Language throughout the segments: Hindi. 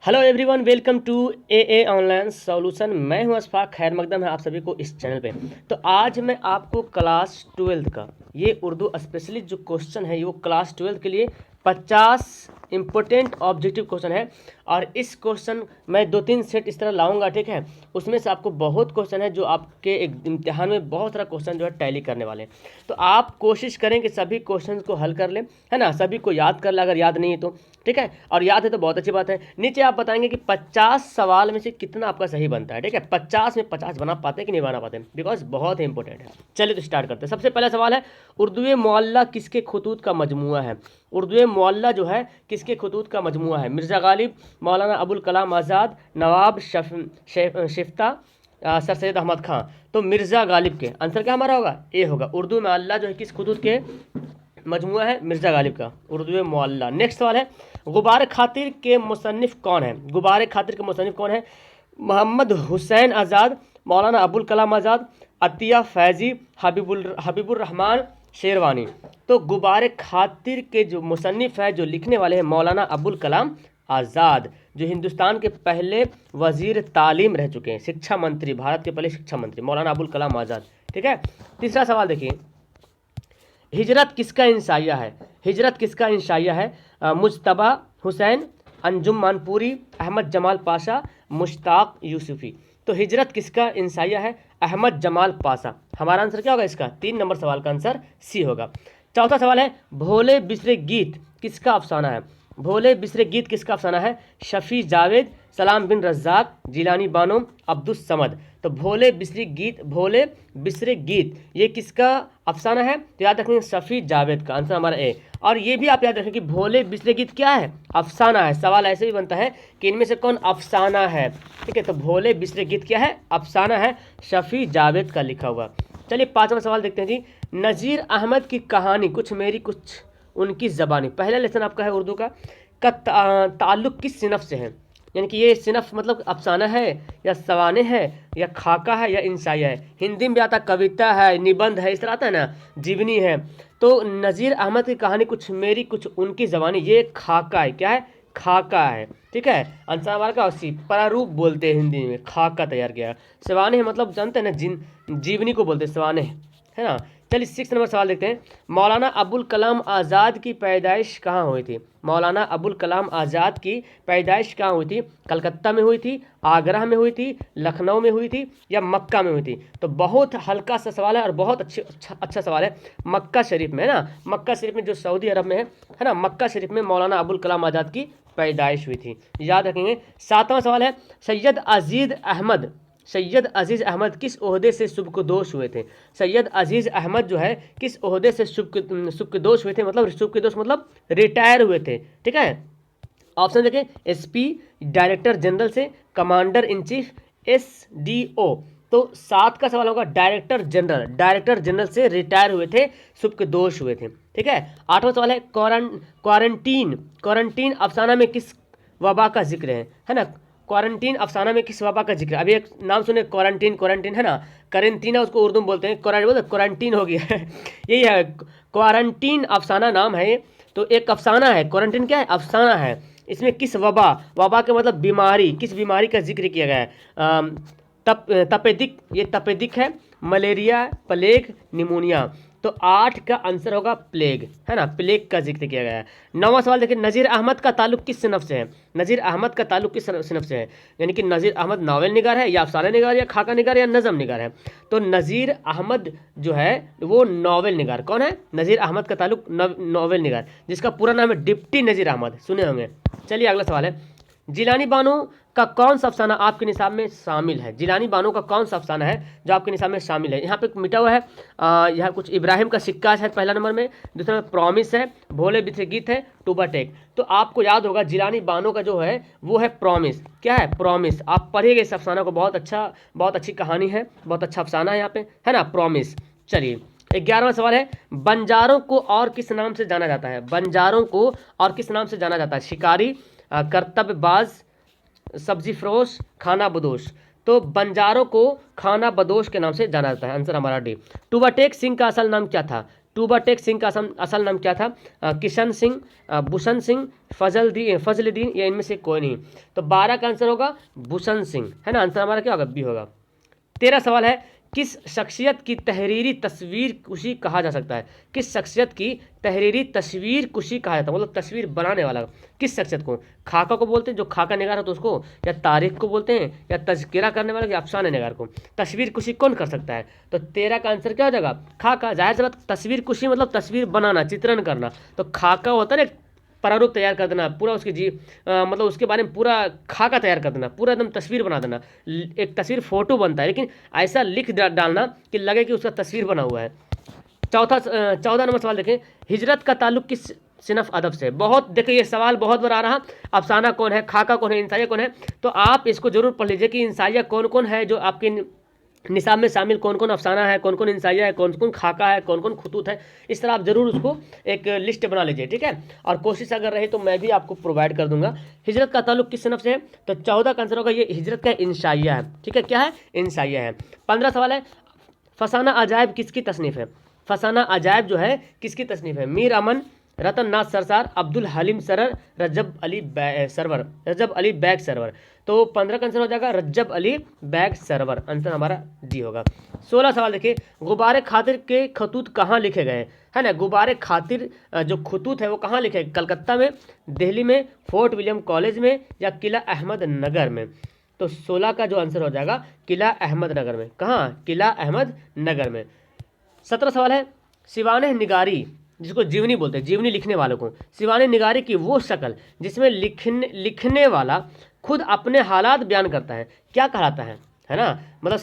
Hello everyone, welcome to a online solution. मैं हूं अशफाक, खैर मकदम है आप सभी को इस चैनल पे। तो आज मैं आपको क्लास 12 का ये उर्दू स्पेशलिस्ट जो क्वेश्चन है वो क्लास 12 के लिए 50 इंपॉर्टेंट ऑब्जेक्टिव क्वेश्चन है। और इस क्वेश्चन मैं 2-3 सेट इस तरह लाऊंगा, ठीक है। उसमें से आपको बहुत क्वेश्चन है जो आपके एक इम्तिहान में बहुत सारा क्वेश्चन जो है टैली करने वाले हैं। तो आप कोशिश करें कि सभी क्वेश्चन को हल कर लें, है ना, सभी को याद कर ले अगर याद नहीं है तो, ठीक है। और याद है तो बहुत अच्छी बात है। नीचे आप बताएंगे कि 50 सवाल में से कितना आपका सही बनता है, ठीक है। 50 में 50 बना पाते कि नहीं बना पाते, बिकॉज बहुत ही इंपॉर्टेंट है। चलिए तो स्टार्ट करते हैं। सबसे पहला सवाल है, उर्दू मुअल्ला किसके खतूत का मजमुआ है। उर्दू मुअल्ला जो है किसके खतूत का मजमुआ है। मिर्ज़ा गालिब, मौलाना अबुल कलाम आज़ाद, नवाब शिफ्ता, सर सैयद अहमद खां। तो मिर्ज़ा गालिब के आंसर क्या हमारा होगा, ए होगा। उर्दू मुअल्ला जो है किस खतूत के मजमुआ है, मिर्ज़ा गालिब का उर्दू मुअल्ला। नेक्स्ट सवाल है, गुबार खातिर के मुसन्निफ़ कौन है। गुबार खातिर के मुसन्निफ़ कौन है। मोहम्मद हुसैन आज़ाद, मौलाना अबुल कलाम आज़ाद, अतिया फैज़ी, हबीबुर रहमान शेरवानी। तो गुबार खातिर के जो मुसन्निफ़ है, जो लिखने वाले हैं, मौलाना अबुल कलाम आज़ाद, जो हिंदुस्तान के पहले वज़ीर तालीम रह चुके हैं, शिक्षा मंत्री, भारत के पहले शिक्षा मंत्री मौलाना अबुल कलाम आज़ाद, ठीक है। तीसरा सवाल देखिए, हिजरत किसका इंशाइया है। हिजरत किसका इंशाइया है। मुज्तबा हुसैन, अंजुम मानपुरी, अहमद जमाल पाशा, मुश्ताक यूसुफी। तो हिजरत किसका इंशाइया है, अहमद जमाल पाशा। हमारा आंसर क्या होगा इसका, 3 नंबर सवाल का आंसर सी होगा। चौथा सवाल है, भोले बिसरे गीत किसका अफसाना है। भोले बिसरे गीत किसका अफसाना है। शफ़ी जावेद, सलाम बिन रज़ाक, जिलानी बानो, अब्दुस समद। तो भोले बिसरे गीत ये किसका अफसाना है, तो याद रखेंगे शफ़ी जावेद का। आंसर हमारा ए। और ये भी आप याद रखें कि भोले बिसरे गीत क्या है, अफसाना है। सवाल ऐसे भी बनता है कि इनमें से कौन अफसाना है, ठीक है। तो भोले बिसरे गीत क्या है, अफसाना है, शफ़ी जावेद का लिखा हुआ। चलिए 5वां सवाल देखते हैं जी। नज़ीर अहमद की कहानी कुछ मेरी कुछ उनकी ज़बानी, पहला लेसन आपका है उर्दू का ताल्लुक़ किस सिनफ से है। यानी कि ये सिनफ मतलब अफसाना है या सवाने है या खाका है या इंशाइया है। हिंदी में भी आता कविता है, निबंध है, इस तरह आता है ना, जीवनी है। तो नज़ीर अहमद की कहानी कुछ मेरी कुछ उनकी ज़बानी, ये खाका है। क्या है, खाका है, ठीक है। आंसर हमारा का उसी प्रारूप बोलते हैं हिंदी में, खाका तैयार किया। सवाने मतलब जानते हैं ना, जीवनी को बोलते हैं सवाने, है ना। चलिए 6 नंबर सवाल देखते हैं। मौलाना अबुल कलाम आज़ाद की पैदाइश कहाँ हुई थी। मौलाना अबुल कलाम आज़ाद की पैदाइश कहाँ हुई थी। कलकत्ता में हुई थी, आगरा में हुई थी, लखनऊ में हुई थी या मक्का में हुई थी। तो बहुत हल्का सा सवाल है और बहुत अच्छा सवाल है। मक्का शरीफ में, है ना, मक्का शरीफ में जो सऊदी अरब में है ना, मक्का शरीफ में मौलाना अबुल कलाम आज़ाद की पैदाइश हुई थी, याद रखेंगे। 7वां सवाल है, सैयद अजीज़ अहमद किस ओहदे से सुबकदोश हुए थे। सैयद अजीज़ अहमद जो है किस ओहदे से सुबकदोश हुए थे, मतलब सुबकदोश मतलब रिटायर हुए थे, ठीक है। ऑप्शन देखें, एसपी, डायरेक्टर जनरल से, कमांडर इन चीफ, एसडीओ। तो 7 का सवाल होगा डायरेक्टर जनरल से रिटायर हुए थे, सुबकदोश हुए थे, ठीक है। 8वां सवाल है, क्वारंटीन अफसाना में किस वबा का जिक्र है ना। क्वारंटीन अफसाना में किस वबा का जिक्र है। अभी एक नाम सुने, क्वारंटीन है ना, करेंटीना उसको उर्दू में बोलते हैं, क्वारंटीन हो गया है यही है, क्वारंटीन अफसाना नाम है। तो एक अफसाना है, क्वारंटीन क्या है, अफसाना है। इसमें किस वबा के मतलब बीमारी, किस बीमारी का जिक्र किया गया है। तपेदिक, ये तपेदिक है, मलेरिया, प्लेग, निमोनिया। तो 8 का आंसर होगा प्लेग, है ना, प्लेग का जिक्र किया गया है। 9वां सवाल देखिए, नज़ीर अहमद का ताल्लुक किस सिनफ से है। नज़ीर अहमद का ताल्लुक किस सिनफ से है, यानी कि नज़ीर अहमद नावल निगार है या अफसाना निगार या खाका निगार या नज़म निगार है। तो नज़ीर अहमद जो है वो नावल निगार। कौन है, नज़ीर अहमद का ताल्लुक नावल निगार, जिसका पूरा नाम है डिप्टी नज़ीर अहमद, सुने होंगे। चलिए अगला सवाल है, जिलानी बानो का कौन सा अफसाना आपके निसाब में शामिल है। जिलानी बानो का कौन सा अफसाना है जो आपके निसाब में शामिल है। यहाँ पे मिटा हुआ है, यहाँ कुछ इब्राहिम का सिक्का है पहला नंबर में, दूसरा में प्रॉमिस है, भोले बिसरे गीत है, टूबा टेक। तो आपको याद होगा जिलानी बानो का जो है वो है प्रॉमिस। क्या है, प्रॉमिस। आप पढ़िएगा इस अफसाना को, बहुत अच्छी कहानी है, बहुत अच्छा अफसाना है यहाँ पे, है ना, प्रॉमिस। चलिए 11वां सवाल है, बंजारों को और किस नाम से जाना जाता है। बंजारों को और किस नाम से जाना जाता है। शिकारी, कर्तव्यबाज, सब्जी फरोश, खाना बदोश। तो बंजारों को खाना बदोश के नाम से जाना जाता है, आंसर हमारा डी। टूबाटेक सिंह का असल नाम क्या था। टूबा टेक सिंह का असल नाम क्या था? किशन सिंह, भूषण सिंह, फजलुद्दीन, या इनमें से कोई नहीं। तो 12 का आंसर होगा भूषण सिंह, है ना। आंसर हमारा क्या होगा? बी होगा। 13 सवाल है, किस शख्सियत की तहरीरी तस्वीर कुशी कहा जा सकता है? किस शख्सियत की तहरीरी तस्वीर कुशी कहा जाता है, मतलब तस्वीर बनाने वाला? किस शख्सियत को? खाका को बोलते हैं, जो खाका निगार होता है उसको, या तारीख को बोलते हैं, या तज़किरा करने वाला, या अफसाने निगार को? तस्वीर कुशी कौन कर सकता है? तो 13 का आंसर क्या हो जाएगा? खाका। जाहिर सी बात, तस्वीर कुशी मतलब तस्वीर बनाना, चित्रण करना। तो खाका होता है ना, प्रारूप तैयार कर देना पूरा, उसकी मतलब उसके बारे में पूरा खाका तैयार कर देना, पूरा एकदम तस्वीर बना देना। एक तस्वीर फोटो बनता है, लेकिन ऐसा लिख डालना कि लगे कि उसका तस्वीर बना हुआ है। 14 नंबर सवाल देखें, हिजरत का ताल्लुक किस सिनफ अदब से? बहुत देखिए, ये सवाल बहुत बार आ रहा। अफसाना कौन है, खाका कौन है, इंसाइया कौन है? तो आप इसको जरूर पढ़ लीजिए कि इंसाइया कौन कौन है जो आपके निसाब में शामिल, कौन कौन अफसाना है, कौन कौन इंसाइया है, कौन कौन खाका है, कौन कौन खुतूत है। इस तरह आप जरूर उसको एक लिस्ट बना लीजिए, ठीक है। और कोशिश अगर रहे तो मैं भी आपको प्रोवाइड कर दूंगा। हिजरत का ताल्लुक किस सनफ से है? तो 14 का आंसर होगा ये हिजरत का इंसाइया है, ठीक है। क्या है? इंसाइया है। 15 सवाल है, फसाना अजायब किसकी तसनीफ़ है? फसाना अजायब जो है किसकी तसनीफ़ है? मीर अमन, रतन नाथ सरसार, अब्दुल हलीम सरर, रजब अली बैग सरवर। तो 15 का आंसर हो जाएगा रजब अली बैग सरवर। आंसर हमारा डी होगा। 16 सवाल देखिए, गुब्बारे खातिर के खतूत कहाँ लिखे गए? है ना, गुब्बारे खातिर जो खतूत है वो कहाँ लिखे गए? कलकत्ता में, दिल्ली में, फोर्ट विलियम कॉलेज में, या किला अहमद नगर में? तो 16 का जो आंसर हो जाएगा किला अहमद नगर में। कहाँ? किला अहमद नगर में। 17 सवाल है, सिवाने निगारी, जिसको जीवनी बोलते हैं, जीवनी लिखने वालों को, सिवाने निगारी की वो शक्ल जिसमें लिखने वाला खुद अपने हालात बयान करता है, क्या कहलाता है ना। मतलब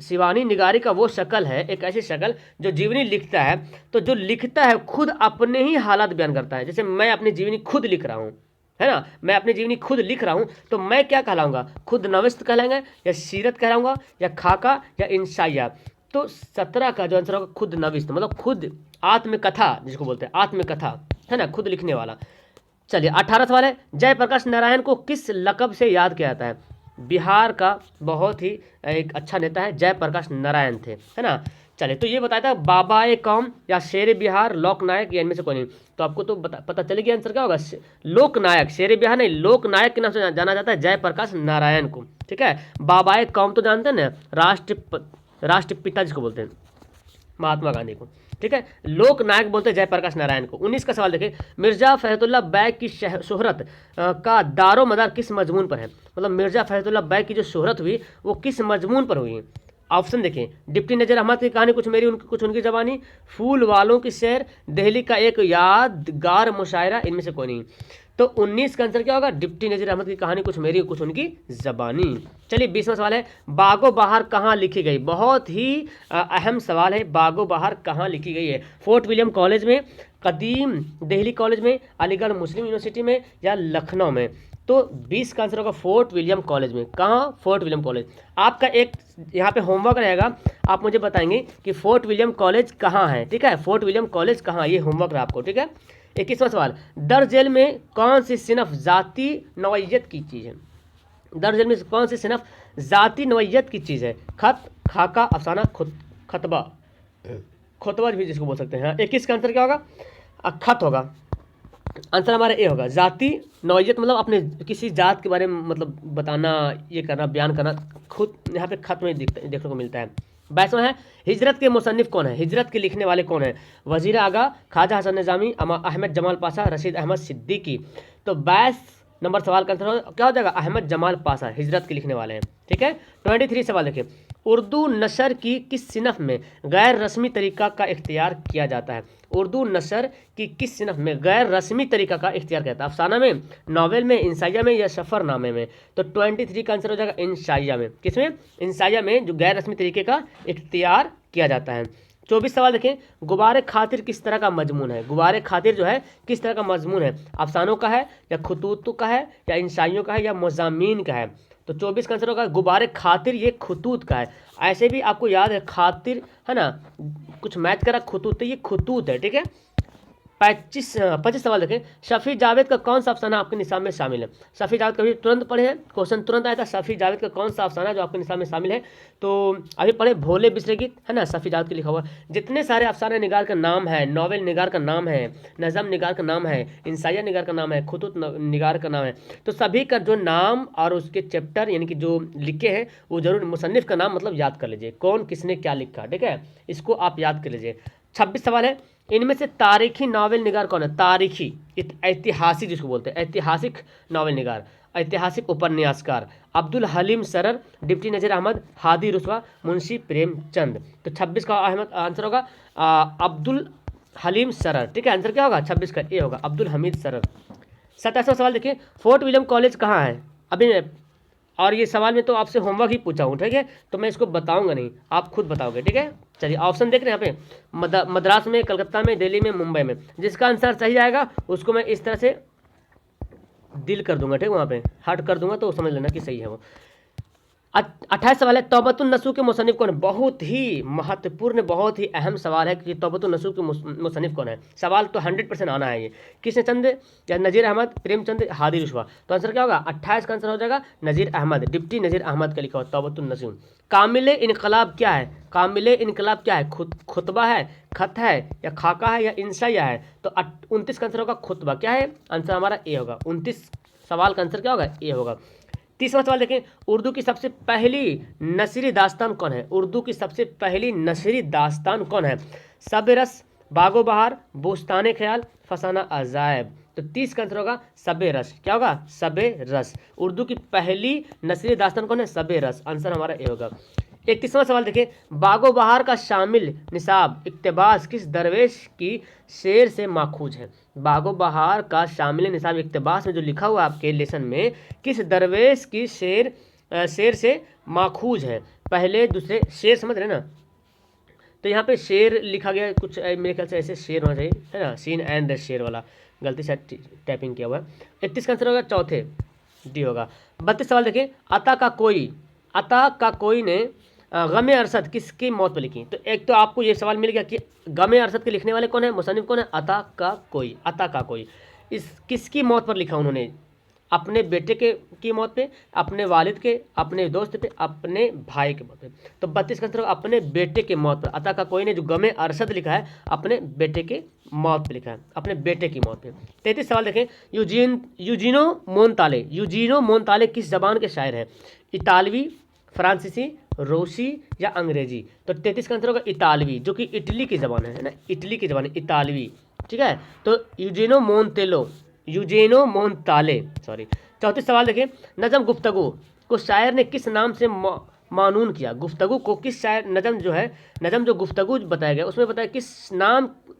सिवानी निगारी का वो शक्ल है, एक ऐसी शक्ल जो जीवनी लिखता है, तो जो लिखता है खुद अपने ही हालात बयान करता है। जैसे मैं अपनी जीवनी खुद लिख रहा हूँ, है ना, मैं अपनी जीवनी खुद लिख रहा हूँ, तो मैं क्या कहलाऊंगा? खुद नविस्त कहलाएंगे, या सीरत कहलाऊंगा, या खाका, या इंसाइया? तो 17 का जो आंसर होगा खुद नविस्त, मतलब खुद आत्मकथा, जिसको बोलते हैं आत्मकथा, है ना, खुद लिखने वाला। चलिए 18 सवाल है, जयप्रकाश नारायण को किस लक़ब से याद किया जाता है? बिहार का बहुत ही एक अच्छा नेता है जयप्रकाश नारायण थे, है ना। चलिए, तो ये बताया था बाबाए कौम, या शेर बिहार, लोकनायक, या इनमें से कोई नहीं। तो आपको तो पता चलेगी आंसर क्या होगा? लोकनायक, शेर बिहार नहीं, लोकनायक के नाम से जाना जाता है जयप्रकाश नारायण को, ठीक है। बाबाए कौम तो जानते हैं ना, राष्ट्रपिता जिसको बोलते हैं, महात्मा गांधी को, ठीक है। लोकनायक बोलते हैं जयप्रकाश नारायण को। 19 का सवाल देखिए, मिर्जा फैजुल्लाह बैग की शोहरत का दारो मदार किस मजमून पर है? मतलब मिर्जा फैजुल्लाह बैग की जो शोहरत हुई वो किस मजमून पर हुई? ऑप्शन देखें, डिप्टी नज़र अहमद की कहानी कुछ मेरी कुछ उनकी जबानी, फूल वालों की शहर, दिल्ली का एक यादगार मुशायरा, इनमें से कोई नहीं। तो 19 का आंसर क्या होगा? डिप्टी नज़ीर अहमद की कहानी कुछ मेरी कुछ उनकी जबानी। चलिए 20वां सवाल है, बागो बहार कहाँ लिखी गई? बहुत ही अहम सवाल है, बागो बहार कहाँ लिखी गई है? फोर्ट विलियम कॉलेज में, कदीम दिल्ली कॉलेज में, अलीगढ़ मुस्लिम यूनिवर्सिटी में, या लखनऊ में? तो 20 का आंसर होगा फोर्ट विलियम कॉलेज में। कहाँ? Fort William college. आपका एक यहाँ पे होमवर्क रहेगा, आप मुझे बताएंगे कि फोर्ट विलियम कॉलेज कहाँ है, ठीक है। फोर्ट विलियम कॉलेज कहाँ, ये होमवर्क है आपको, ठीक है। 21वां सवाल, दर जेल में कौन सी सिनफ जाती नवैयत की चीज़ है? दर जेल में कौन सी सिनफ जाती नवैयत की चीज़ है? खत, खाका, अफसाना, खुतबा भी जिसको बोल सकते हैं। 21 का आंसर क्या होगा? खत होगा। आंसर हमारा ए होगा। जाति नौयत मतलब अपने किसी जात के बारे में मतलब बताना, ये करना, बयान करना, खुद यहाँ पे खत में देखने को मिलता है। 22वां है, हिजरत के मुसन्निफ कौन है? हिजरत के लिखने वाले कौन है? वजीर आगा, ख्वाजा हसन निज़ामी, अहमद जमाल पाशा, रशीद अहमद सिद्दीकी। तो 22 नंबर सवाल का आंसर क्या हो जाएगा? अहमद जमाल पाशा हिजरत के लिखने वाले हैं, ठीक है। 23 सवाल देखिए, उर्दू नशर की किस सिनफ में गैर रस्मी तरीका का इख्तियार किया जाता है? उर्दू नशर की किस सिनफ में गैर रस्मी तरीका का इख्तियार किया जाता है? अफसाना में, नावल में, इंसाइया में, या सफ़रनामे में? तो 23 का आंसर हो जाएगा इंसाइया में। किसमें? इंसाइया में, जो गैर रस्मी तरीके का इख्तियार किया जाता है। 24 सवाल देखें, गुबारे खातिर किस तरह का मजमून है? गुबारे खातिर जो है किस तरह का मजमून है? अफसानों का है, या खतूत का है, या इंसाइयों का है, या मज़ामीन का है? तो 24 का आंसर होगा गुबारे खातिर, ये खतूत का है। ऐसे भी आपको याद है खातिर, है ना, कुछ मैच करा खतूत, तो ये खतूत है, ठीक है। 25 सवाल देखें। शफी जावेद का कौन सा अफसाना आपके निसाब में शामिल है? शफी जावेद कभी तुरंत पढ़े हैं, क्वेश्चन तुरंत आया था, शफी जावेद का कौन सा अफसाना जो आपके निसाब में शामिल है? तो अभी पढ़े भोले बिसरे गीत है ना, शफी जावेद के लिखा हुआ। जितने सारे अफसाना निगार का नाम है, नॉवेल निगार का नाम है, नज़म निगार का नाम है, इंसाइया निगार का नाम है, खुतूत निगार का नाम है, तो सभी का जो नाम और उसके चैप्टर यानी कि जो लिखे हैं वो जरूर मुसन्निफ का नाम मतलब याद कर लीजिए, कौन किसने क्या लिखा, ठीक है, इसको आप याद कर लीजिए। 26 सवाल है। इनमें से तारीखी नावल निगार कौन है? तारीखी ऐतिहासिक जिसको बोलते हैं, ऐतिहासिक नावल निगार, ऐतिहासिक उपन्यासकार अब्दुल हलीम सरर, डिप्टी नज़ीर अहमद, हादी रुस्वा, मुंशी प्रेमचंद। तो 26 का आंसर होगा अब्दुल हलीम सरर, ठीक है। आंसर क्या होगा? 26 का ए होगा, अब्दुल हमीद सरर। 27वां सवाल देखिए, फोर्ट विलियम कॉलेज कहाँ है? अभी मैं और ये सवाल में तो आपसे होमवर्क ही पूछा हूँ, ठीक है, तो मैं इसको बताऊंगा नहीं, आप खुद बताओगे, ठीक है। चलिए ऑप्शन देख रहे हैं यहाँ पे, मद्रास में, कलकत्ता में, दिल्ली में, मुंबई में। जिसका आंसर सही आएगा उसको मैं इस तरह से दिल कर दूंगा, ठीक है, वहाँ पे हार्ट कर दूंगा, तो समझ लेना कि सही है वो। 28 सवाल है, तौबतुन नसूह के मुसन्निफ कौन है? बहुत ही महत्वपूर्ण, बहुत ही अहम सवाल है कि तौबतुन नसूह के मुसन्निफ कौन है। सवाल तो 100% आना है ये। कृष्णचंद या नज़ीर अहमद, प्रेमचंद, हादी रुस्वा। तो आंसर क्या होगा? 28 का आंसर हो जाएगा नज़ीर अहमद, डिप्टी नज़ीर अहमद का लिखा हुआ तौबतुन नसूह। कामिल इनकलाब क्या है? कामिल इनकलाब क्या है? खुतबा है, खत है, या खाका है, या इंसाइया है? तो 29 का आंसर होगा खुतबा। क्या है आंसर हमारा? ए होगा। 29 सवाल का आंसर क्या होगा? ए होगा। 30वां सवाल देखें, उर्दू की सबसे पहली नसरी दास्तान कौन है? उर्दू की सबसे पहली नसरी दास्तान कौन है? शब रस, बागो बहार, बोस्तान ख्याल, फसाना अजायब। तो 30 का आंसर होगा शब रस। क्या होगा? शब रस। उर्दू की पहली नसरी दास्तान कौन है? शब रस। आंसर हमारा ए होगा। 31वां सवाल देखिए, बागो बहार का शामिल निसाब इक्तबास किस दरवेश की शेर से माखूज है? बागो बहार का शामिल निसाब इक्तबास में जो लिखा हुआ आपके लेसन में, किस दरवेश की शेर से माखूज है? पहले दूसरे शेर समझ रहे ना, तो यहाँ पे शेर लिखा गया कुछ मेरे ख्याल से ऐसे शेर होना चाहिए, है ना, सीन एंड शेर वाला, गलती से टाइपिंग किया हुआ है। 31 का आंसर होगा चौथे, डी होगा। 32 सवाल देखिए, अता का कोई ने गम अरसद किसकी मौत पर लिखी? तो एक तो आपको ये सवाल मिल गया कि गम अरसद के लिखने वाले कौन है, मुसन्निफ कौन है? अता का कोई। इस किसकी मौत पर लिखा उन्होंने? अपने बेटे की मौत पे, अपने वालिद के, अपने दोस्त पे, अपने भाई के मौत पे। तो 32 का आंसर अपने बेटे के मौत पर। अता का कोई ने जो गमे अरसद लिखा है अपने बेटे के मौत पे लिखा है, अपने बेटे की मौत पे। 33 सवाल देखें, यूजीनो मोंताले किस जबान के शायर हैं? इतालवी, फ्रांसीसी, रूसी या अंग्रेजी? तो 33 का आंसर होगा इतालवी, जो कि इटली की ज़बान है ना, इटली की ज़बान है इतालवी, ठीक है। तो यूजेनो मोंताले, सॉरी। 34 सवाल देखिए, नज़म गुफ्तगू को शायर ने किस नाम से मानून किया? गुफ्तगू को किस शायर, नज़म जो गुफ्तगू बताया गया उसमें बताया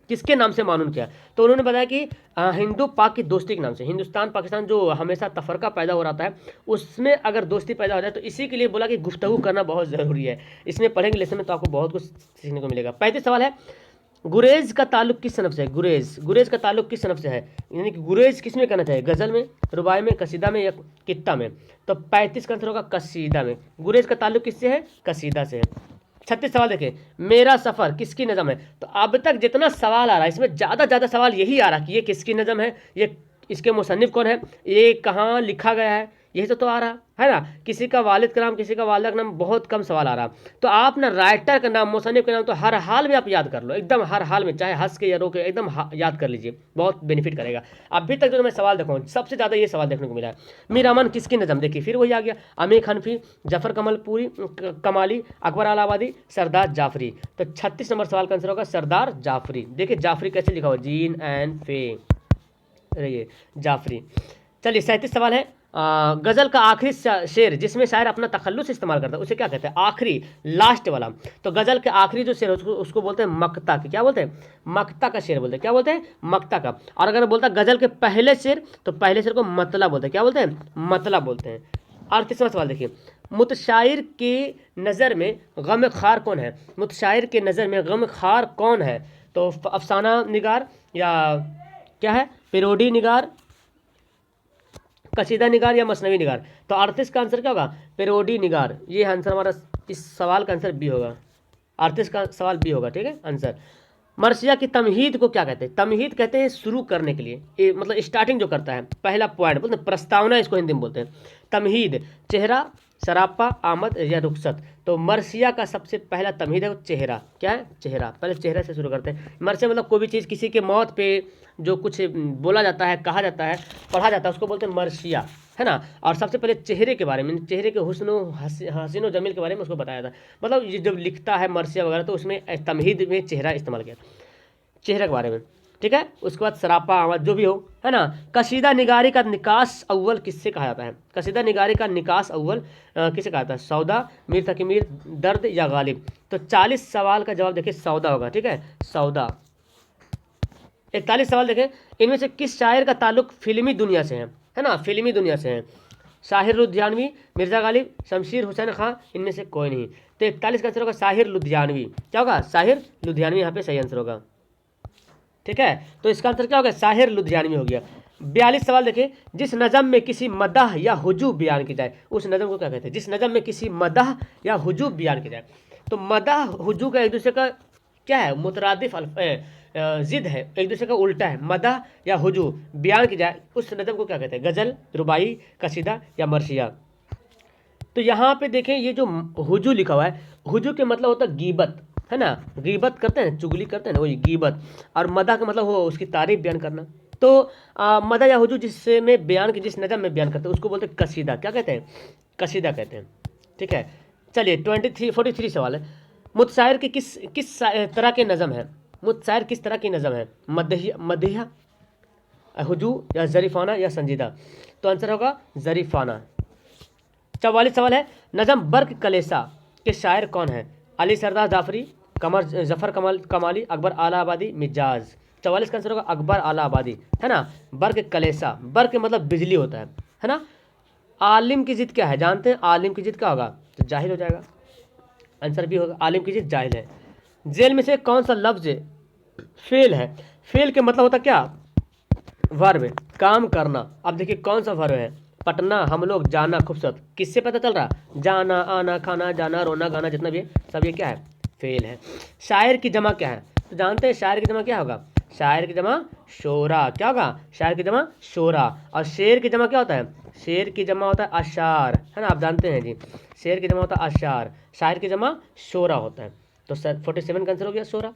किसके नाम से मानून किया? तो उन्होंने बताया कि हिंदू पाक की दोस्ती के नाम से। हिंदुस्तान पाकिस्तान जो हमेशा तफरका पैदा हो रहा है, उसमें अगर दोस्ती पैदा हो जाए तो इसी के लिए बोला कि गुफ्तगू करना बहुत ज़रूरी है। इसमें पढ़ेंगे लेसन में तो आपको बहुत कुछ सीखने को मिलेगा। 35 सवाल है, गुरेज का ताल्लुक किस सनफ से है? गुरेज का ताल्लुक किस सनफ से है? यानी कि गुरेज किस में करना चाहिए? गज़ल में, रुबाई में, कसीदा में या कित्ता में? तो 35 का आंसर होगा कसीदा में। गुरेज का ताल्लुक किससे है? कसीदा से है। 36 सवाल देखें, मेरा सफ़र किसकी नज़म है? तो अब तक जितना सवाल आ रहा है इसमें ज़्यादा सवाल यही आ रहा कि ये किसकी नज़म है, ये इसके मुसन्निफ कौन है, ये कहाँ लिखा गया है, यही तो आ रहा है ना। किसी का वालिद का नाम, किसी का वालिदा का नाम, बहुत कम सवाल आ रहा। तो आप ना राइटर का नाम, मुसन्निफ का नाम तो हर हाल में आप याद कर लो, एकदम हर हाल में, चाहे हंस के या रो के, एकदम याद कर लीजिए, बहुत बेनिफिट करेगा। अभी तक जो मैं सवाल देखा हूँ सबसे ज़्यादा ये सवाल देखने को मिला है। मीर अमन किसकी नज़म? देखिए फिर वही आ गया, अमीर हनफी, जफ़र कमाली, अकबर अलाहाबादी, सरदार जाफरी। तो 36 नंबर सवाल का आंसर होगा सरदार जाफरी। देखिए जाफरी कैसे लिखा हुआ, जीन एंड फे, रहिए जाफरी। चलिए 37 सवाल है, गज़ल का आखिरी शेर जिसमें शायर अपना तखल्लुस इस्तेमाल करता है उसे क्या कहते हैं? आखिरी, लास्ट वाला। तो गज़ल के आखिरी जो शेर है उसको बोलते हैं मक्ता। क्या बोलते हैं? मक्ता का शेर बोलते हैं। क्या बोलते हैं? मक्ता का। और अगर बोलता है गज़ल के पहले शेर, तो पहले शेर को मतला बोलते हैं। क्या बोलते हैं? मतला बोलते हैं। 38वां सवाल देखिए, मुतशायर की नज़र में गम खार कौन है? मुतशायर के नज़र में गम खार कौन है? तो अफसाना निगार या क्या है, पेरोडी निगार, कसीदा निगार या मसनवी निगार? तो 38 का आंसर क्या होगा? पेरोडी निगार। ये आंसर हमारा इस सवाल का आंसर बी होगा। 38 का सवाल बी होगा, ठीक है आंसर। मर्सिया की तमहीद को क्या कहते हैं? तमहीद कहते हैं शुरू करने के लिए, मतलब स्टार्टिंग जो करता है, पहला पॉइंट बोलते हैं, प्रस्तावना इसको हिंदी में बोलते हैं। तमहीद, चेहरा, सरापा, आमद या रुखसत। तो मर्सिया का सबसे पहला तमहीद है वो चेहरा। क्या है? चेहरा। पहले चेहरे से शुरू करते हैं। मर्सिया मतलब कोई भी चीज़, किसी के मौत पे जो कुछ बोला जाता है, कहा जाता है, पढ़ा जाता है, उसको बोलते हैं मर्सिया, है ना। और सबसे पहले चेहरे के बारे में, चेहरे के हुस्न हसीन जमील के बारे में उसको बताया था। मतलब ये जब लिखता है मर्सिया वगैरह तो उसमें तमहीद में चेहरा इस्तेमाल किया, चेहरे के बारे में, ठीक है। उसके बाद सरापा, आमद, जो भी हो, है ना। कसीदा निगारी का निकास अव्वल किससे कहा जाता है? कसीदा निगारी का निकास अव्वल किसे कहा जाता है? सौदा, मीर तकी मीर, दर्द या गालिब। तो 40 सवाल का जवाब देखिए सौदा होगा, ठीक है, सौदा। 41 सवाल देखें, इनमें से किस शायर का ताल्लुक फिल्मी दुनिया से है ना, फिल्मी दुनिया से है? साहिर लुधियानवी, मिर्ज़ा गालिब, शमशीर हुसैन खां, इनमें से कोई नहीं। तो 41 का आंसर होगा साहिर लुधियानवी। क्या होगा? साहिर लुधियानवी यहाँ पे सही आंसर होगा, ठीक है। तो इसका आंसर क्या होगा? साहिर लुधियानवी हो गया। 42 सवाल देखिए, जिस नज़म में किसी मदह या हुजूब बयान की जाए उस नज़म को क्या कहते हैं? जिस नज़म में किसी मदह या हुजूब बयान की जाए। तो मदह हुजूब का एक दूसरे का क्या है? मुतरादिफ जिद है, एक दूसरे का उल्टा है। मदह या हुजूब बयान की जाए उस नज़म को क्या कहते हैं? गज़ल, रुबाई, कसीदा या मर्सिया। तो यहाँ पे देखें, ये जो हुजू लिखा हुआ है, हुजू के मतलब होता है गीबत, है ना। गीबत करते हैं, चुगली करते हैं ना, वही गीबत। और मदह का मतलब हो उसकी तारीफ बयान करना। तो मदह या हुजू जिससे में बयान की, जिस नज़म में बयान करते हैं उसको बोलते हैं कसीदा। क्या कहते हैं? कसीदा कहते हैं, ठीक है। चलिए 43 सवाल है। मुतशायर की किस तरह के नज़म है? मुतशायर किस तरह की नज़म है? मदहिया, हुजू या ज़रीफ़ाना या संजीदा। तो आंसर होगा ज़रीफ़ाना। 44 सवाल है, नज़म बर्क कलेसा के शायर कौन है? अली सरदार जाफरी, कमर जफ़र कमाली, अकबर आला आबादी, मिजाज। 44 का आंसर होगा अकबर आला आबादी, है ना। बर्क कलेसा, बर्क मतलब बिजली होता है ना। आलिम की जिद क्या है? जानते हैं आलिम की जिद क्या होगा? तो जाहिल हो जाएगा, आंसर भी होगा, आलिम की जिद जाहिल है। जेल में से कौन सा लफ्ज फेल है? फेल के मतलब होता क्या? वर्ब, काम करना। अब देखिए कौन सा वर्ब है? पटना, हम लोग, जाना, खूबसूरत। किससे पता चल रहा? जाना, आना, खाना, जाना, रोना, गाना, जितना भी है सब ये क्या है? फेल है। शायर की जमा क्या है? तो जानते हैं शायर की जमा क्या होगा? शायर की जमा शोरा। क्या होगा? शायर की जमा शोरा। और शेर की जमा क्या होता है? शेर की जमा होता है अशार, है ना, आप जानते हैं जी। शेर की जमा होता है अशार, शायर की जमा शोरा होता है। तो सर 47 का आंसर हो गया 16।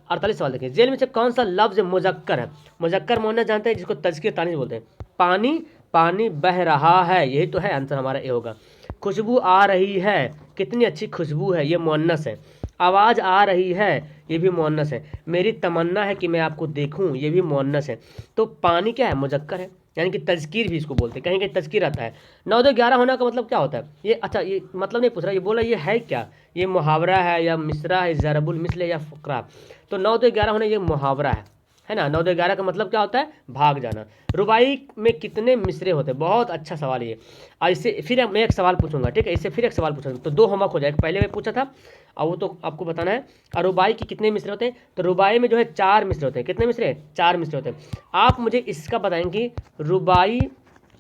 48 सवाल देखिए, जेल में से कौन सा लफ्ज मुजक्कर है? मुजक्कर मोहन्नस जानते हैं, जिसको तज़किर तानीस बोलते हैं। पानी, पानी बह रहा है, यही तो है आंसर हमारा, ये होगा। खुशबू आ रही है, कितनी अच्छी खुशबू है, ये मुअन्नस है। आवाज़ आ रही है, ये भी मुअन्नस है। मेरी तमन्ना है कि मैं आपको देखूं, ये भी मुअन्नस है। तो पानी क्या है? मुजक्कर है, यानी कि तज़कीर भी इसको बोलते हैं, कहीं कहीं तज़कीर आता है। 9 2 11 होना का मतलब क्या होता है? ये अच्छा, ये मतलब नहीं पूछ रहा, ये बोला ये है क्या? ये मुहावरा है या मिसरा है, ज़रबुल मिसल या फ़करा। तो 9 2 11 होना ये मुहावरा है ना। 9 2 11 का मतलब क्या होता है? भाग जाना। रुबाई में कितने मिसरे होते हैं? बहुत अच्छा सवाल ये। और इससे फिर मैं एक सवाल पूछूंगा, ठीक है, इससे फिर एक सवाल पूछूंगा, तो 2 होमवर्क हो जाएगा। पहले मैं पूछा था और वो तो आपको बताना है। और रुबाई की कितने मिसरे होते हैं? तो रुबाई में जो है 4 मिसरे होते हैं। कितने मिसरे? 4 मिसरे होते हैं। आप मुझे इसका बताएंगे,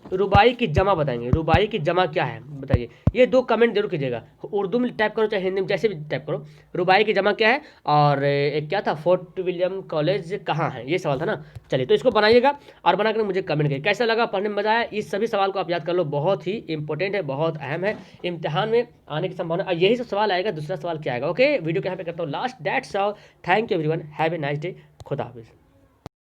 रुबाई की जमा बताएंगे, रुबाई की जमा क्या है बताइए। ये 2 कमेंट जरूर कीजिएगा, उर्दू में टाइप करो चाहे हिंदी में, जैसे भी टाइप करो। रुबाई की जमा क्या है? और एक क्या था, फोर्ट विलियम कॉलेज कहाँ है, ये सवाल था ना। चलिए तो इसको बनाइएगा और बनाकर मुझे कमेंट करिए कैसा लगा, पढ़ने में मजा आया। इस सभी सवाल को आप याद कर लो, बहुत ही इंपॉर्टेंट है, बहुत अहम है, इम्तिहान में आने की संभावना। और यही सब सवाल आएगा, दूसरा सवाल क्या आएगा? ओके, वीडियो को यहाँ पे करता हूँ last. That's all, thank you everyone, have a nice day, खुदा हाफिज़।